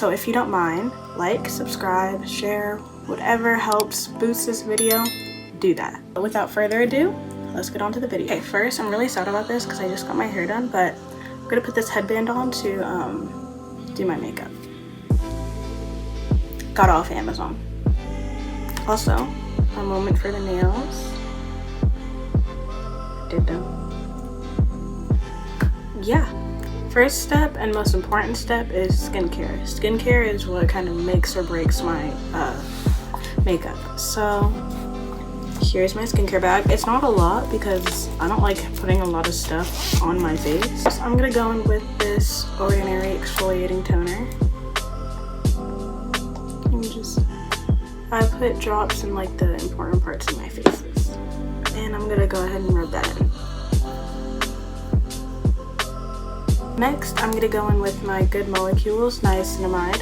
So if you don't mind, like, subscribe, share, whatever helps boost this video, do that. But without further ado, let's get on to the video. Okay, first, I'm really sad about this because I just got my hair done, but I'm gonna put this headband on to do my makeup. Got it off Amazon. Also, a moment for the nails. Did them. Yeah. First step and most important step is skincare. Skincare is what kind of makes or breaks my makeup. So here's my skincare bag. It's not a lot because I don't like putting a lot of stuff on my face. So I'm gonna go in with this Ordinary exfoliating toner. I put drops in like the important parts of my faces. And I'm gonna go ahead and rub that in. Next, I'm gonna go in with my Good Molecules Niacinamide.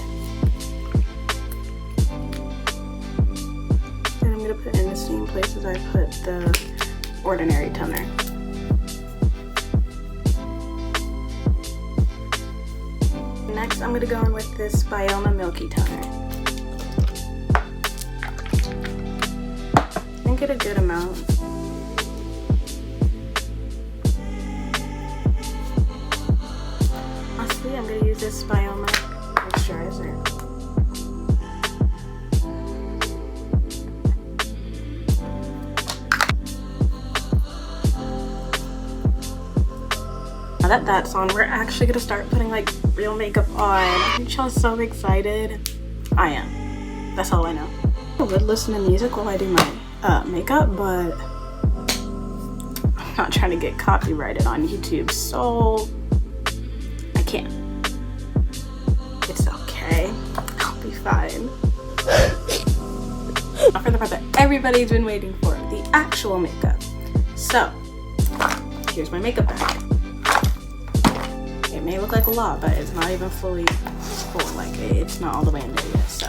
And I'm gonna put in the same places I put the Ordinary toner. Next, I'm gonna go in with this Bioma Milky Toner. And get a good amount. Lastly, I'm gonna use this Bioma moisturizer. Now that that's on, we're actually gonna start putting like real makeup on. Aren't y'all so excited? I am. That's all I know. I would listen to music while I do my makeup, but I'm not trying to get copyrighted on YouTube, so I can't. It's okay. I'll be fine. Now for the part that everybody's been waiting for, the actual makeup. So here's my makeup bag. It may look like a lot, but it's not even fully full. Like it's not all the way in there yet. So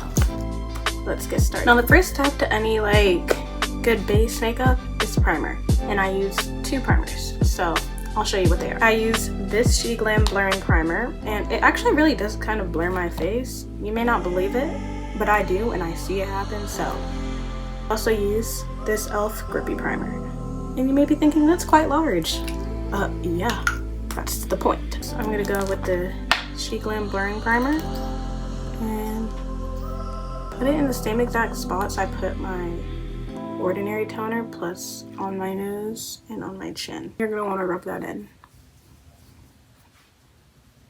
let's get started. Now the first step to any like good base makeup is primer, and I use 2 primers. So I'll show you what they are. I use this She Glam blurring primer, and it actually really does kind of blur my face. You may not believe it, but I do, and I see it happen. So I also use this e.l.f. grippy primer, and you may be thinking that's quite large. Yeah, that's the point. So I'm gonna go with the She Glam blurring primer and put it in the same exact spots I put my Ordinary toner, plus on my nose and on my chin. You're gonna want to rub that in.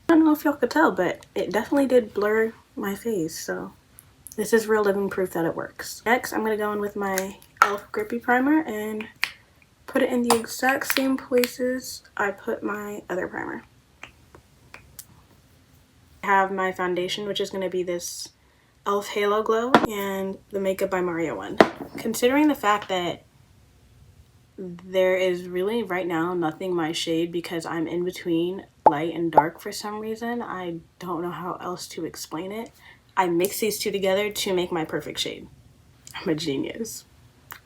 I don't know if y'all could tell, but it definitely did blur my face, so this is real living proof that it works. Next, I'm gonna go in with my e.l.f. grippy primer and put it in the exact same places I put my other primer. I have my foundation, which is gonna be this e.l.f. Halo Glow, and the Makeup by Mario one. Considering the fact that there is really right now nothing my shade because I'm in between light and dark for some reason, I don't know how else to explain it. I mix these two together to make my perfect shade. I'm a genius.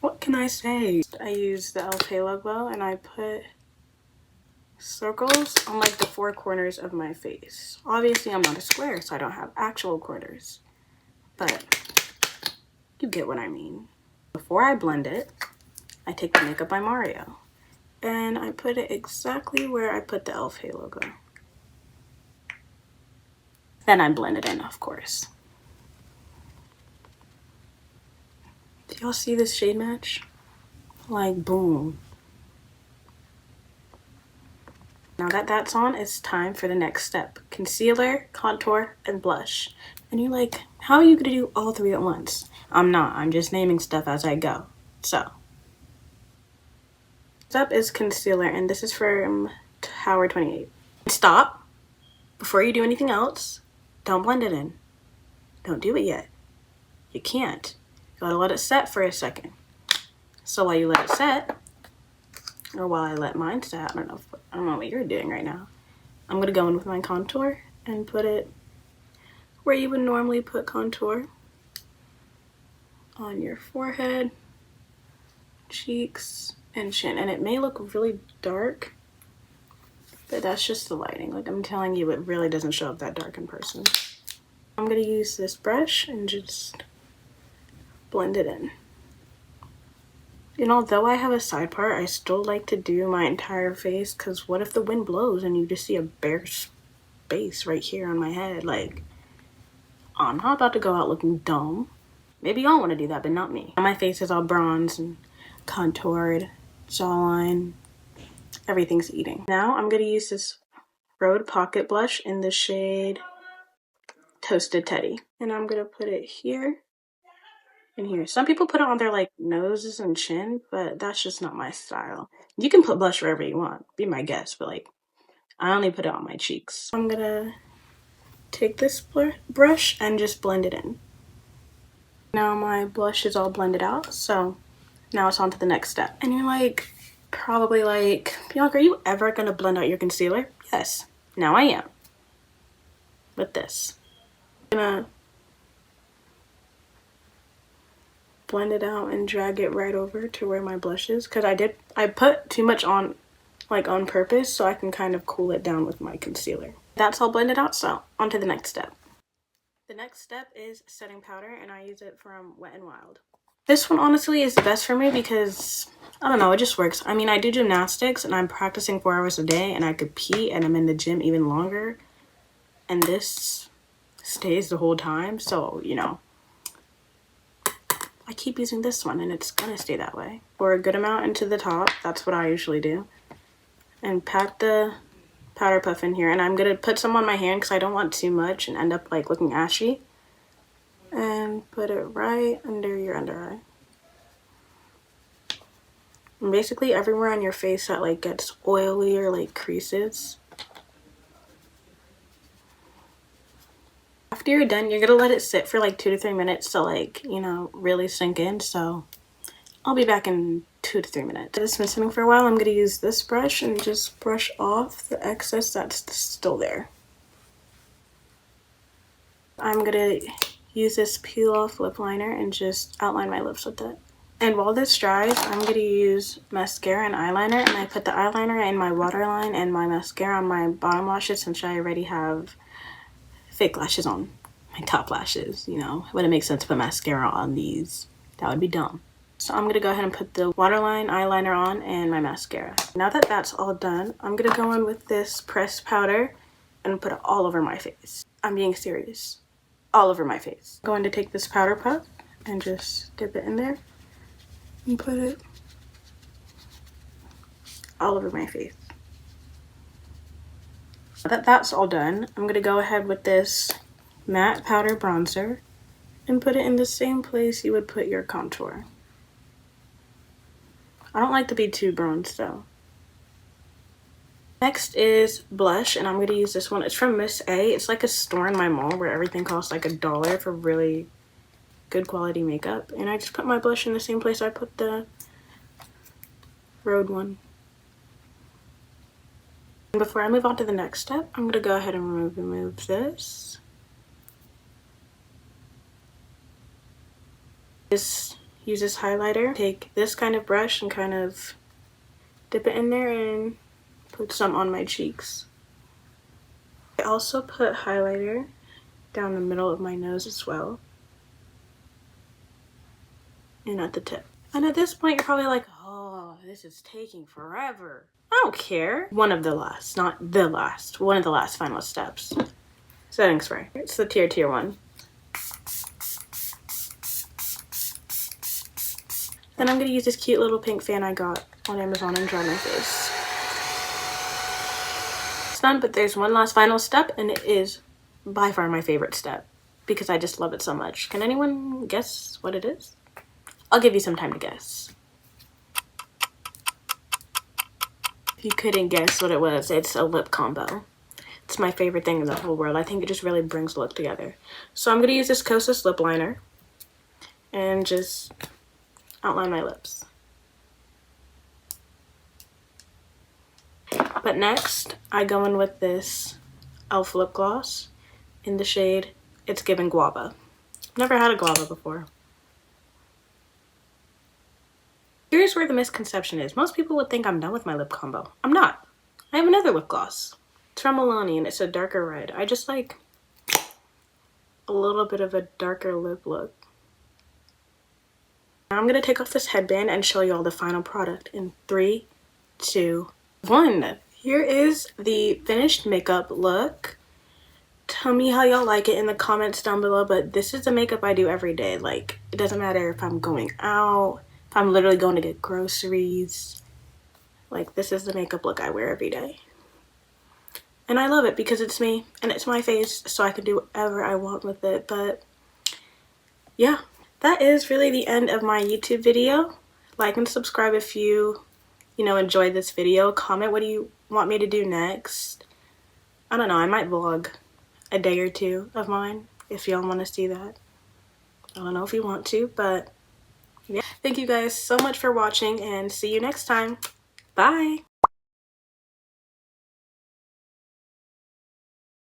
What can I say? I use the e.l.f. Halo Glow and I put circles on like the 4 corners of my face. Obviously I'm not a square, so I don't have actual corners, but you get what I mean. Before I blend it, I take the Makeup by Mario and I put it exactly where I put the e.l.f. Halo Glow. Then I blend it in, of course. Do y'all see this shade match? Like, boom. Now that that's on, it's time for the next step. Concealer, contour, and blush. And you're like, how are you gonna do all 3 at once? I'm not, I'm just naming stuff as I go. So, next up is concealer, and this is from Tower 28. Stop. Before you do anything else, don't blend it in. Don't do it yet. You can't. You gotta let it set for a second. So while you let it set, or while I let mine set, I don't know what you're doing right now. I'm gonna go in with my contour and put it where you would normally put contour. On your forehead, cheeks, and chin. And it may look really dark, but that's just the lighting. Like I'm telling you, it really doesn't show up that dark in person. I'm gonna use this brush and just blend it in. And although I have a side part, I still like to do my entire face, because what if the wind blows and you just see a bare space right here on my head? Like, I'm not about to go out looking dumb. Maybe y'all want to do that, but not me. My face is all bronzed and contoured, jawline, everything's eating. Now I'm gonna use this Rode Pocket Blush in the shade Toasted Teddy. And I'm gonna put it here and here. Some people put it on their like noses and chin, but that's just not my style. You can put blush wherever you want, be my guest, but like, I only put it on my cheeks. I'm gonna take this brush and just blend it in. Now my blush is all blended out, so now it's on to the next step. And you're like, probably like, Bianca, are you ever gonna blend out your concealer? Yes, now I am. With this. I'm gonna blend it out and drag it right over to where my blush is, because I put too much on, like on purpose, so I can kind of cool it down with my concealer. That's all blended out, so on to the next step. The next step is setting powder, and I use it from Wet n Wild. This one honestly is the best for me because, I don't know, it just works. I mean, I do gymnastics and I'm practicing 4 hours a day, and I could pee and I'm in the gym even longer, and this stays the whole time, so you know, I keep using this one and it's gonna stay that way. Pour a good amount into the top, that's what I usually do, and pack the powder puff in here. And I'm gonna put some on my hand because I don't want too much and end up like looking ashy. And put it right under your under eye. And basically everywhere on your face that like gets oily or like creases. After you're done, you're gonna let it sit for like 2 to 3 minutes to like, you know, really sink in. So I'll be back in 2 to 3 minutes. It's been sitting for a while. I'm gonna use this brush and just brush off the excess that's still there. I'm gonna use this peel off lip liner and just outline my lips with it. And while this dries, I'm gonna use mascara and eyeliner, and I put the eyeliner in my waterline and my mascara on my bottom lashes, since I already have fake lashes on my top lashes. You know, it wouldn't make sense to put mascara on these. That would be dumb. So I'm gonna go ahead and put the waterline eyeliner on and my mascara. Now that that's all done, I'm gonna go in with this pressed powder and put it all over my face. I'm being serious. All over my face. I'm going to take this powder puff and just dip it in there and put it all over my face. Now that that's all done, I'm gonna go ahead with this matte powder bronzer and put it in the same place you would put your contour. I don't like to be too bronzed though. Next is blush, and I'm going to use this one. It's from Miss A. It's like a store in my mall where everything costs like $1 for really good quality makeup. And I just put my blush in the same place I put the Rode one. And before I move on to the next step, I'm going to go ahead and remove this. Just use this highlighter. Take this kind of brush and kind of dip it in there and put some on my cheeks. I also put highlighter down the middle of my nose as well. And at the tip. And at this point, you're probably like, oh, this is taking forever. I don't care. One of the last, not the last, one of the last final steps. Setting spray. It's the tier one. Then I'm gonna use this cute little pink fan I got on Amazon and dry my face. Done, but there's one last final step, and it is by far my favorite step because I just love it so much. Can anyone guess what it is? I'll give you some time to guess. If you couldn't guess what it was, it's a lip combo. It's my favorite thing in the whole world. I think it just really brings the look together. So I'm gonna use this Kosas lip liner and just outline my lips. But next, I go in with this e.l.f. lip gloss in the shade It's Giving Guava. Never had a guava before. Here's where the misconception is. Most people would think I'm done with my lip combo. I'm not. I have another lip gloss. It's from Milani and it's a darker red. I just like a little bit of a darker lip look. Now I'm going to take off this headband and show you all the final product in 3, 2, 1. Here is the finished makeup look. Tell me how y'all like it in the comments down below, but this is the makeup I do every day. Like, it doesn't matter if I'm going out, if I'm literally going to get groceries. Like, this is the makeup look I wear every day. And I love it because it's me and it's my face, so I can do whatever I want with it. But yeah, that is really the end of my YouTube video. Like and subscribe if you enjoyed this video. Comment what do you want me to do next. I don't know, I might vlog a day or two of mine if y'all want to see that. I don't know if you want to, but yeah. Thank you guys so much for watching and see you next time. Bye!